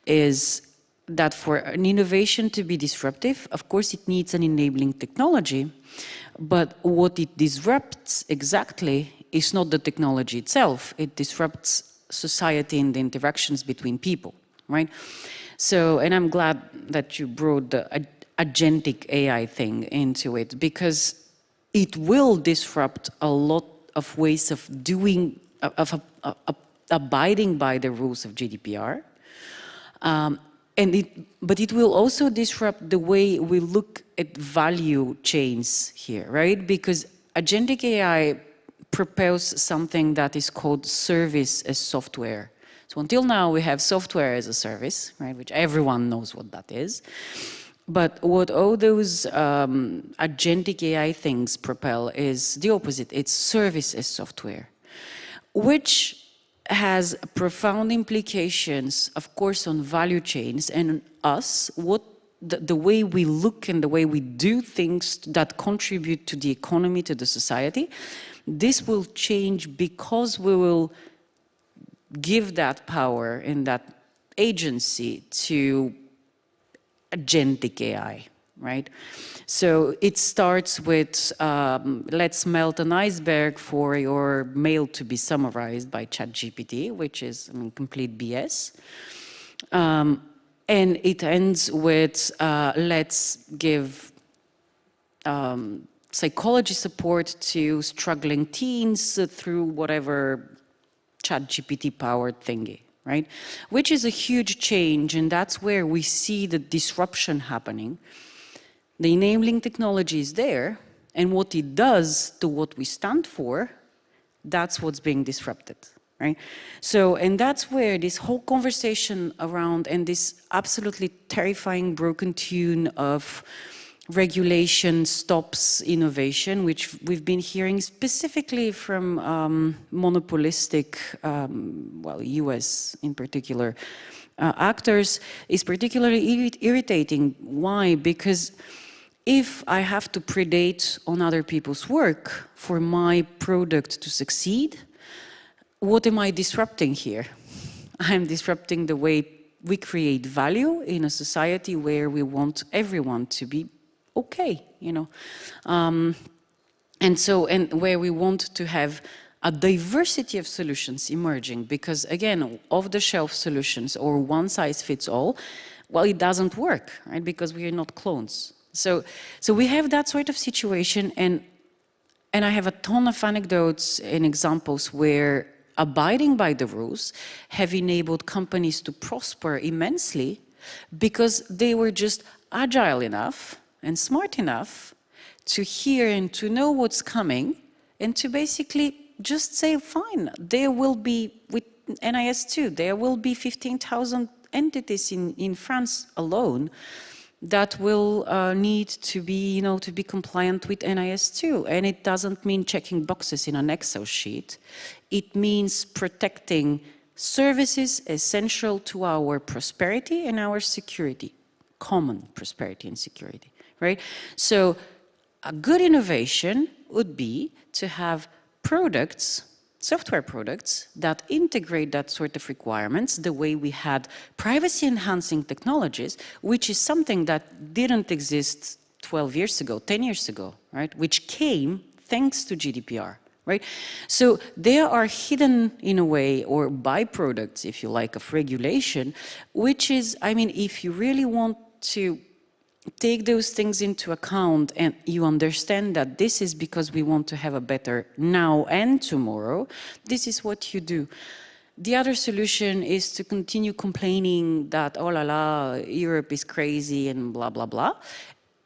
is that for an innovation to be disruptive, of course it needs an enabling technology, but what it disrupts exactly is not the technology itself. It disrupts society and the interactions between people, right? So, and I'm glad that you brought the agentic AI thing into it, because it will disrupt a lot of ways of doing, abiding by the rules of GDPR. But it will also disrupt the way we look at value chains here, right? Because agentic AI propels something that is called service as software. So until now we have software as a service, right? Which everyone knows what that is. But what all those agentic AI things propel is the opposite. It's service as software, which has profound implications, of course, on value chains and on us, what the way we look and the way we do things that contribute to the economy, to the society. This will change because we will give that power and that agency to agentic AI, right? So it starts with, let's melt an iceberg for your mail to be summarized by ChatGPT, which is complete BS. And it ends with, let's give psychology support to struggling teens through whatever ChatGPT-powered thingy, right? Which is a huge change, and that's where we see the disruption happening. The enabling technology is there, and what it does to what we stand for, that's what's being disrupted, right? So, and that's where this whole conversation around, and this absolutely terrifying broken tune of regulation stops innovation, which we've been hearing specifically from monopolistic, well, US in particular, actors, is particularly irritating. Why? Because if I have to predate on other people's work for my product to succeed, what am I disrupting here? I'm disrupting the way we create value in a society where we want everyone to be okay, you know. And where we want to have a diversity of solutions emerging, because again, off-the-shelf solutions or one-size-fits-all, well, it doesn't work, right? Because we are not clones. So we have that sort of situation, and I have a ton of anecdotes and examples where abiding by the rules have enabled companies to prosper immensely because they were just agile enough and smart enough to hear and to know what's coming and to basically just say, fine, there will be, with NIS2, there will be 15,000 entities in France alone that will need to be, to be compliant with NIS2. And it doesn't mean checking boxes in an Excel sheet. It means protecting services essential to our prosperity and our security, common prosperity and security, right? So a good innovation would be to have products, software products that integrate that sort of requirements the way we had privacy-enhancing technologies, which is something that didn't exist 12 years ago, 10 years ago, right? Which came thanks to GDPR, right? So there are hidden, in a way, or byproducts, if you like, of regulation, which is, I mean, if you really want to take those things into account and you understand that this is because we want to have a better now and tomorrow, this is what you do. The other solution is to continue complaining that, oh la la, Europe is crazy and blah, blah, blah,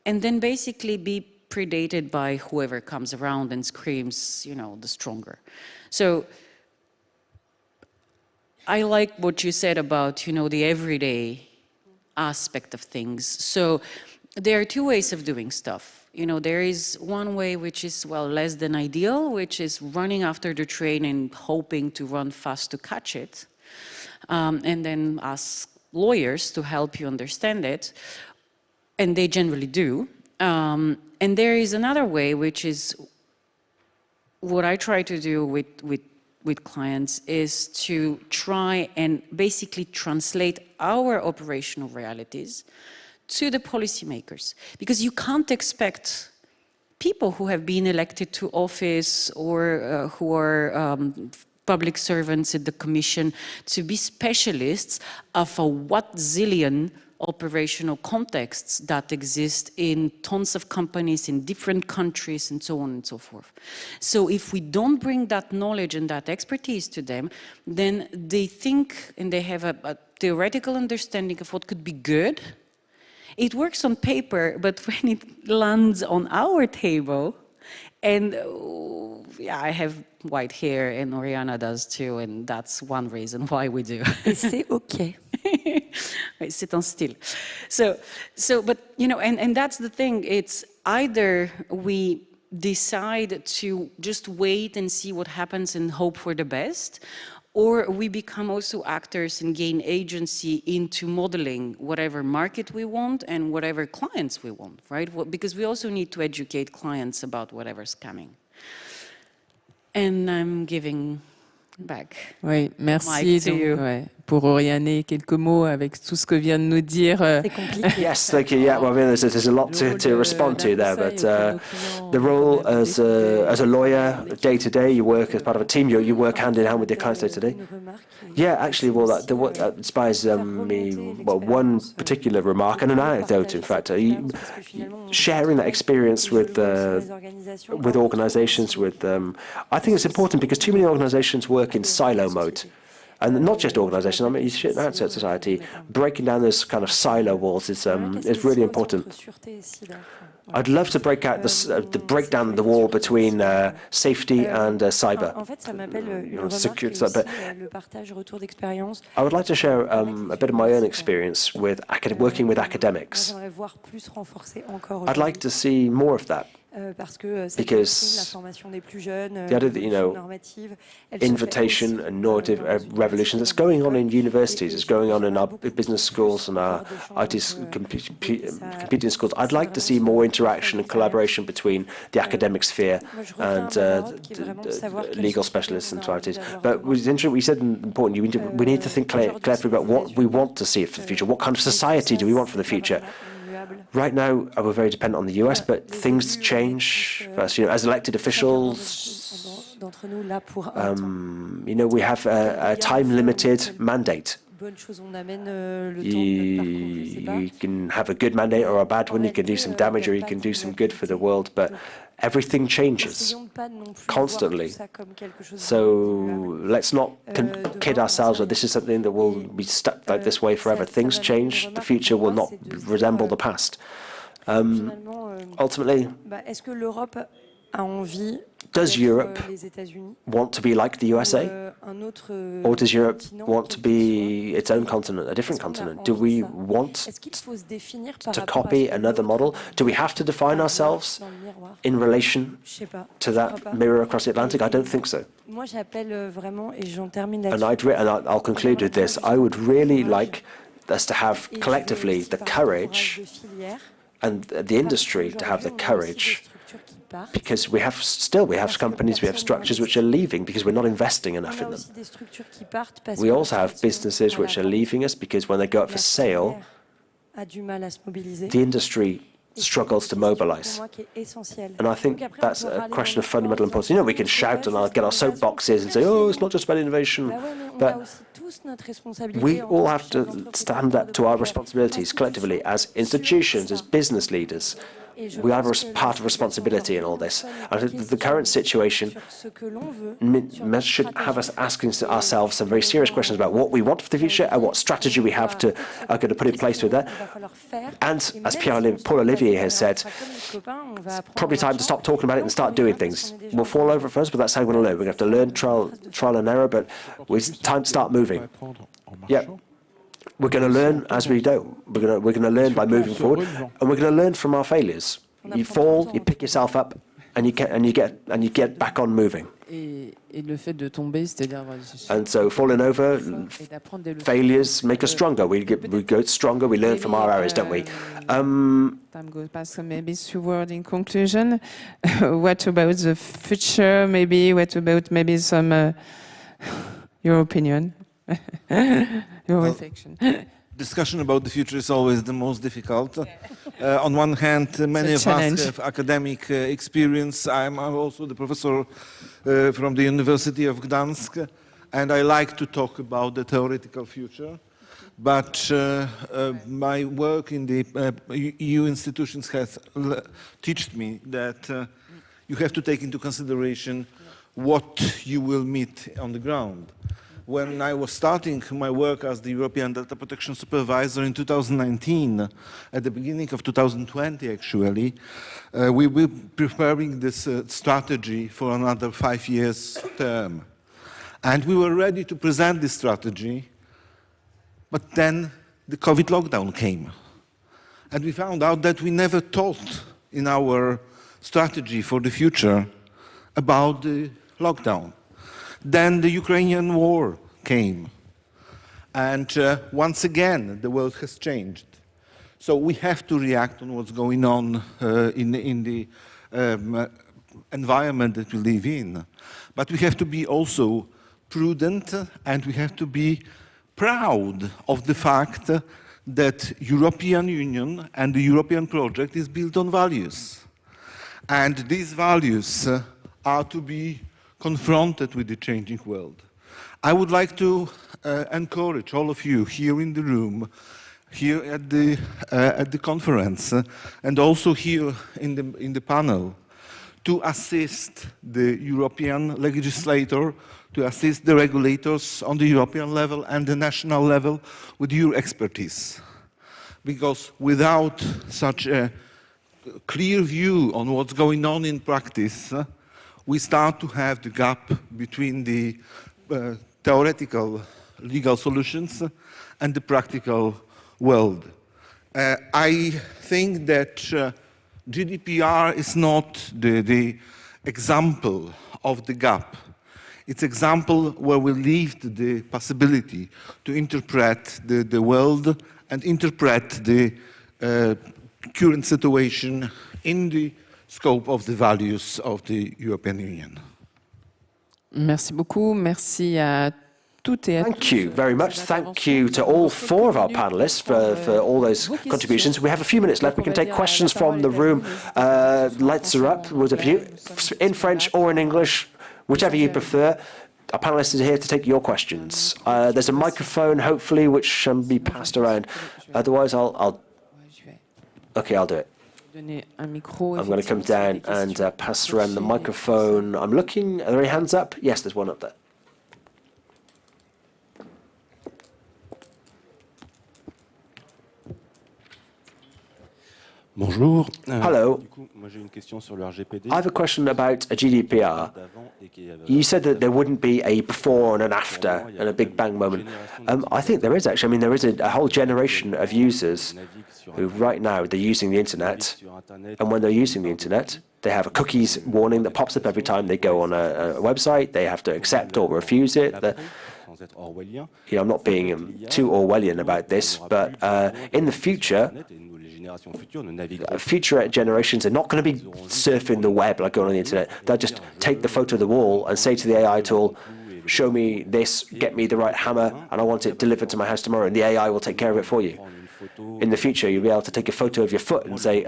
and then basically be predated by whoever comes around and screams, the stronger. So I like what you said about, the everyday aspect of things. So there are two ways of doing stuff. There is one way which is, well, less than ideal, which is running after the train and hoping to run fast to catch it, and then ask lawyers to help you understand it, and they generally do. And there is another way, which is what I try to do with clients, is to try and basically translate our operational realities to the policymakers. Because you can't expect people who have been elected to office or who are public servants at the Commission to be specialists of a what zillion operational contexts that exist in tons of companies in different countries and so on and so forth. So if we don't bring that knowledge and that expertise to them, then they think and they have a theoretical understanding of what could be good. It works on paper, but when it lands on our table, and yeah, I have white hair and Oriana does too, and that's one reason why we do. Et c'est OK. C'est un style. So, but, and that's the thing. It's either we decide to just wait and see what happens and hope for the best, or we become also actors and gain agency into modeling whatever market we want and whatever clients we want, right? Because we also need to educate clients about whatever's coming. And I'm giving back. Oui, merci. Donc, ouais, pour Oriane, quelques mots avec tout ce que vient de nous dire. C'est compliqué. Yes, thank you. Yeah, well, I mean, there's a lot to respond to there, but the role as a lawyer, day to day, you work as part of a team. You work hand in hand with your clients day to day. Yeah, actually, well, that inspires me. Well, one particular remark and an anecdote, in fact, sharing that experience with organisations. I think it's important because too many organisations work in silo mode. And not just organisations, I mean, outside society, breaking down those kind of silo walls is really important. I'd love to break out break down the wall between safety and cyber. I would like to share a bit of my own experience with working with academics. I'd like to see more of that. Because the idea that, invitation and normative revolution that's going on in universities, is going on in our business schools and our IT computing schools. I'd like to see more interaction and collaboration between the academic sphere and legal specialists and societies. But it's interesting, we said important, we need to think carefully about what we want to see for the future. What kind of society do we want for the future? Right now, we're very dependent on the US, but things change. First, as elected officials, we have a time-limited mandate. You can have a good mandate or a bad one. You can do some damage or you can do some good for the world, but everything changes constantly. So let's not kid ourselves that this is something that will be stuck like this way forever. Things change. The future will not resemble the past. Ultimately, Does Europe want to be like the USA? Or does Europe want to be its own continent, a different continent? Do we want to copy another model? Do we have to define ourselves in relation to that mirror across the Atlantic? I don't think so. And I'll conclude with this. I would really like us to have collectively the courage, and the industry to have the courage, because we have companies, we have structures which are leaving because we're not investing enough in them. We also have businesses which are leaving us because when they go up for sale, the industry struggles to mobilize. And I think that's a question of fundamental importance. You know, we can shout and get our soapboxes and say, oh, it's not just about innovation, but we all have to stand up to our responsibilities collectively as institutions, as business leaders. We have a part of responsibility in all this. And the current situation should have us asking ourselves some very serious questions about what we want for the future and what strategy we are going to put in place with that. And as Paul Olivier has said, it's probably time to stop talking about it and start doing things. We'll fall over first, but that's how we're going to learn. We're going to have to learn trial and error, but it's time to start moving. Yeah. We're going to learn as we go. We're going to learn by moving forward, and we're going to learn from our failures. You fall, you pick yourself up, and you get back on moving. And so falling over, failures make us stronger. We go stronger. We learn from our errors, don't we? Time goes past, so maybe a few words in conclusion. What about the future? Maybe what about some your opinion? Your reflection. Discussion about the future is always the most difficult. On one hand, many of us have academic experience. I'm also the professor from the University of Gdansk, and I like to talk about the theoretical future. But my work in the EU institutions has taught me that you have to take into consideration what you will meet on the ground. When I was starting my work as the European Data Protection Supervisor in 2019, at the beginning of 2020 actually, we were preparing this strategy for another 5 years term. And we were ready to present this strategy, but then the COVID lockdown came. And we found out that we never thought in our strategy for the future about the lockdown. Then the Ukrainian war came. And once again, the world has changed. So we have to react on what's going on in the environment that we live in. But we have to be also prudent, and we have to be proud of the fact that European Union and the European project is built on values. And these values are to be confronted with the changing world. I would like to encourage all of you here in the room, here at the conference, and also here in the panel, to assist the European legislator, to assist the regulators on the European level and the national level with your expertise. Because without such a clear view on what's going on in practice, we start to have the gap between the theoretical legal solutions and the practical world. I think that GDPR is not the example of the gap. It's an example where we leave the possibility to interpret the world and interpret the current situation in the scope of the values of the European Union. Merci beaucoup. Merci à toutes et à tous. Thank you very much. Thank you to all four of our panelists for all those contributions. We have a few minutes left. We can take questions from the room. Lights are up. With a few in French or in English, whichever you prefer. Our panelists are here to take your questions. There's a microphone, hopefully, which can be passed around. Otherwise, I'll do it. I'm going to come down and pass around the microphone. I'm looking. Are there any hands up? Yes, there's one up there. Bonjour. Hello. I have a question about a GDPR. You said that there wouldn't be a before and an after and a big bang moment. I think there is actually. I mean, there is a whole generation of users who right now they're using the internet, and when they're using the internet, they have a cookies warning that pops up every time they go on a website. They have to accept or refuse it. I'm not being too Orwellian about this, but in the future, future generations are not going to be surfing the web like going on the internet. They'll just take the photo of the wall and say to the AI tool, show me this, get me the right hammer, and I want it delivered to my house tomorrow, and the AI will take care of it for you. In the future, you'll be able to take a photo of your foot and say,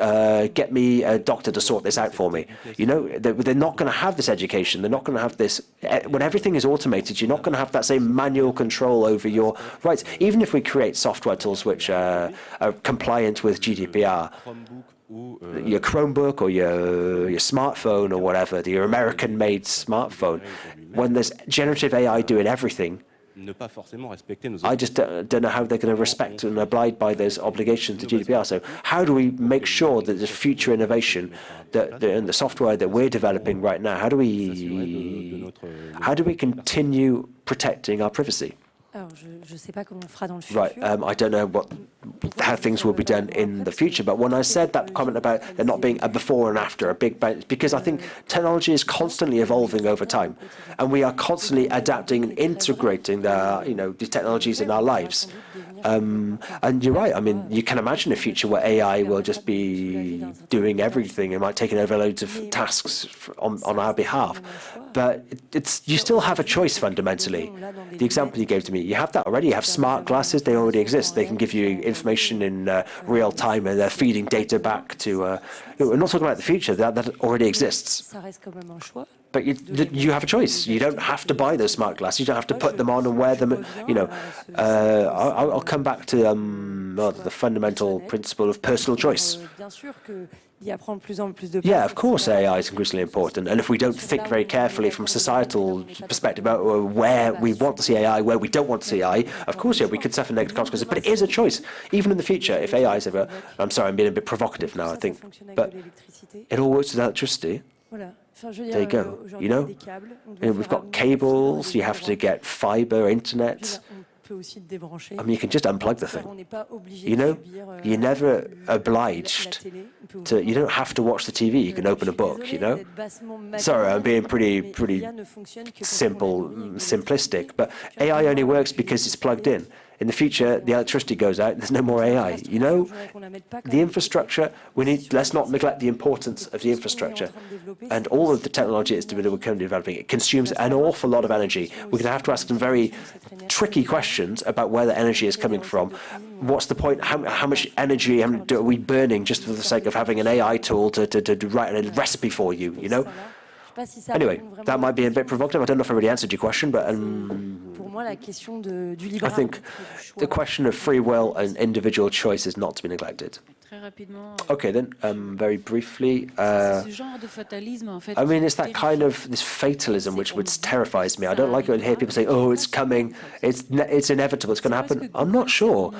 get me a doctor to sort this out for me. You know, they're not going to have this education. They're not going to have this. When everything is automated, you're not going to have that same manual control over your rights. Even if we create software tools which are compliant with GDPR, your Chromebook or your smartphone or whatever, your American-made smartphone, when there's generative AI doing everything, I just don't know how they're going to respect and abide by those obligations to GDPR. So how do we make sure that the future innovation that in the software that we're developing right now, how do we continue protecting our privacy? Right, I don't know how things will be done in the future, but when I said that comment about there not being a before and after, a big bang, because I think technology is constantly evolving over time, and we are constantly adapting and integrating these technologies in our lives. And you're right. I mean, you can imagine a future where AI will just be doing everything. It might take over loads of tasks on our behalf. But you still have a choice fundamentally. The example you gave to me, you have that already. You have smart glasses. They already exist. They can give you information in real time, and they're feeding data back to. We're not talking about the future. That already exists. But you have a choice. You don't have to buy those smart glasses. You don't have to put them on and wear them. I'll come back to the fundamental principle of personal choice. Yeah, of course AI is increasingly important. And if we don't think very carefully from a societal perspective about where we want to see AI, where we don't want to see AI, of course, yeah, we could suffer negative consequences. But it is a choice. Even in the future, if AI is ever... I'm sorry, I'm being a bit provocative now, I think. But it all works with electricity. There you go. You know, we've got cables, you have to get fiber, internet. I mean, you can just unplug the thing. You know, you're never obliged to, you don't have to watch the TV, you can open a book, you know? Sorry, I'm being pretty simplistic, but AI only works because it's plugged in. In the future, the electricity goes out, there's no more AI. You know, the infrastructure, let's not neglect the importance of the infrastructure. And all of the technology we're currently developing, it consumes an awful lot of energy. We're going to have to ask some very tricky questions about where the energy is coming from. What's the point? How much energy are we burning just for the sake of having an AI tool to write a recipe for you, you know? Anyway, that might be a bit provocative. I don't know if I really answered your question, but I think the question of free will and individual choice is not to be neglected. Okay, then, very briefly, I mean, it's that kind of this fatalism which terrifies me. I don't like it when I hear people say, "Oh, it's coming, it's inevitable, it's going to happen." I'm not sure.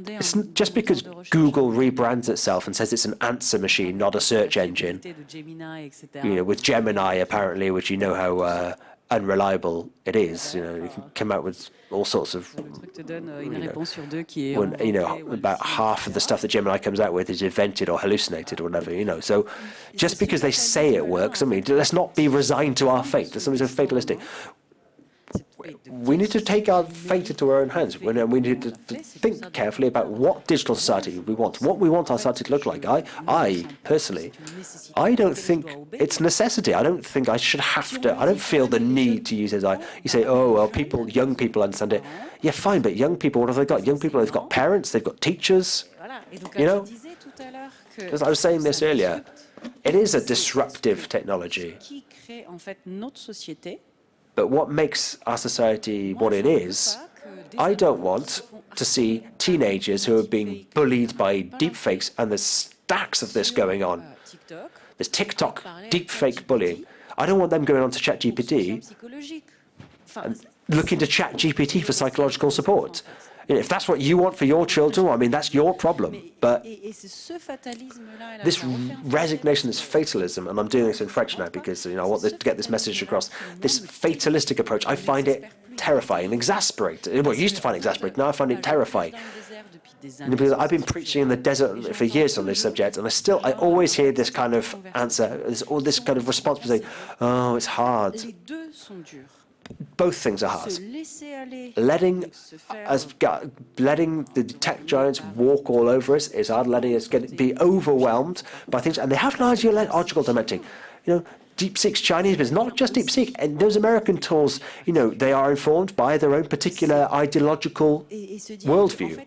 It's just because Google rebrands itself and says it's an answer machine, not a search engine. You know, with Gemini apparently, which you know how unreliable it is. You know, you can come out with all sorts of, about half of the stuff that Gemini comes out with is invented or hallucinated or whatever, you know. So just because they say it works, I mean, let's not be resigned to our fate. There's something so fatalistic. We need to take our fate into our own hands. We need to think carefully about what digital society we want, what we want our society to look like. I personally, I don't think it's necessity. I don't think I should have to. I don't feel the need to use AI. You say, oh, well, young people understand it. Yeah, fine, but young people, what have they got? Young people, they've got parents, they've got teachers. You know, as I was saying this earlier, it is a disruptive technology. But what makes our society what it is, I don't want to see teenagers who are being bullied by deepfakes, and there's stacks of this going on. There's TikTok deepfake bullying. I don't want them going on to ChatGPT and looking to ChatGPT for psychological support. If that's what you want for your children, I mean, that's your problem. But this resignation, this fatalism, and I'm doing this in French now because I want to get this message across, this fatalistic approach, I find it terrifying, exasperating. Well, I used to find it exasperating, now I find it terrifying. Because I've been preaching in the desert for years on this subject, and I always hear this kind of answer, this kind of response saying, oh, it's hard. Both things are hard. Letting the tech giants walk all over us is hard. Letting us be overwhelmed by things, and they have an ideological dimension. DeepSeek's Chinese, but it's not just DeepSeek. And those American tools, they are informed by their own particular ideological worldview.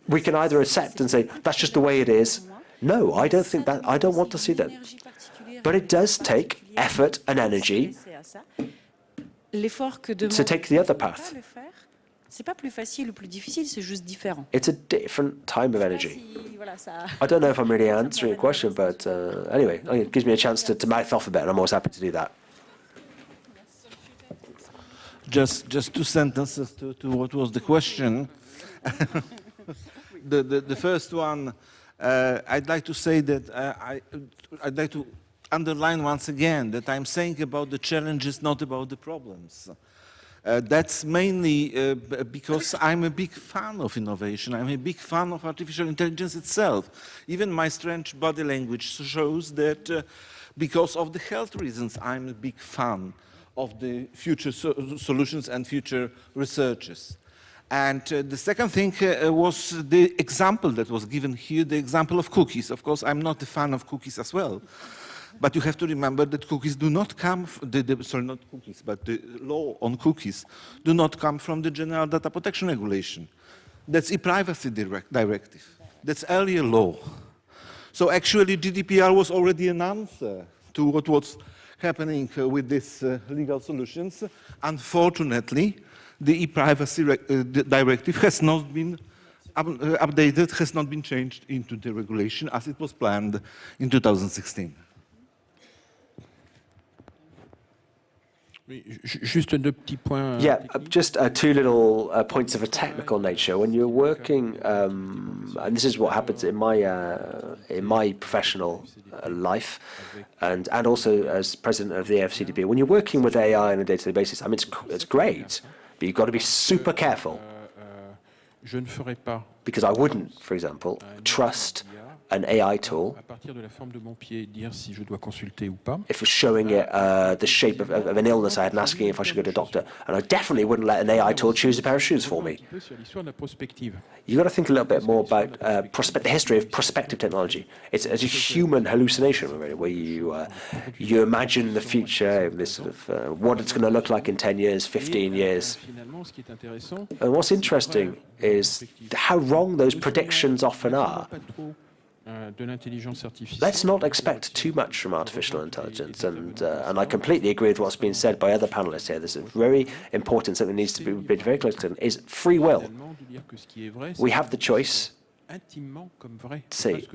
We can either accept and say that's just the way it is. No, I don't think that. I don't want to see that. But it does take effort and energy to take the other path. It's a different time of energy. I don't know if I'm really answering your question, but anyway, it gives me a chance to mouth off a bit, and I'm always happy to do that. Just 2 sentences to what was the question. the first one, I'd like to say that I'd like to underline once again that I'm saying about the challenges, not about the problems. That's mainly because I'm a big fan of innovation. I'm a big fan of artificial intelligence itself. Even my strange body language shows that because of the health reasons, I'm a big fan of the future solutions and future researches. And the second thing was the example that was given here, the example of cookies. Of course, I'm not a fan of cookies as well. But you have to remember that cookies do not come, sorry, not cookies, but the law on cookies do not come from the General Data Protection Regulation. That's e-privacy directive. That's earlier law. So actually GDPR was already an answer to what was happening with these legal solutions. Unfortunately, the e-privacy directive has not been updated, has not been changed into the regulation as it was planned in 2016. Yeah, just 2 little points of a technical nature. When you're working, and this is what happens in my professional life, and also as president of the AFCDB, when you're working with AI on a day-to-day basis, I mean, it's great, but you've got to be super careful. Because I wouldn't, for example, trust an AI tool if it's showing it the shape of an illness I had and asking if I should go to a doctor. And I definitely wouldn't let an AI tool choose a pair of shoes for me. You've got to think a little bit more about the history of prospective technology. It's a human hallucination, really, where you imagine the future, this sort of what it's going to look like in 10 years, 15 years. And what's interesting is how wrong those predictions often are. Let's not expect too much from artificial intelligence, and I completely agree with what's been said by other panelists here. There's a very important something that needs to be very close to, is free will. We have the choice to say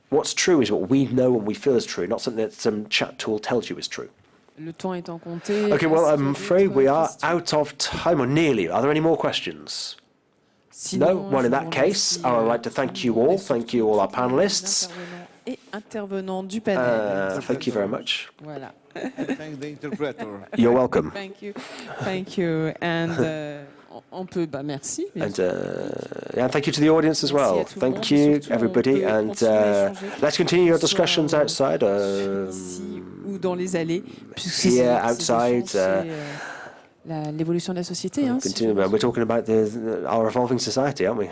what's true is what we know and we feel is true, not something that some chat tool tells you is true. Okay, well, I'm afraid we are out of time, or nearly. Are there any more questions? No? Well, in that case, I would like to thank you all our panelists. Thank you very much. Thank the interpreter. You're welcome. Thank you. And on peut, merci. And thank you to the audience as well. Thank you, everybody. And let's continue our discussions outside. Here, outside. L'évolution de la société. We're talking about our evolving society, aren't we?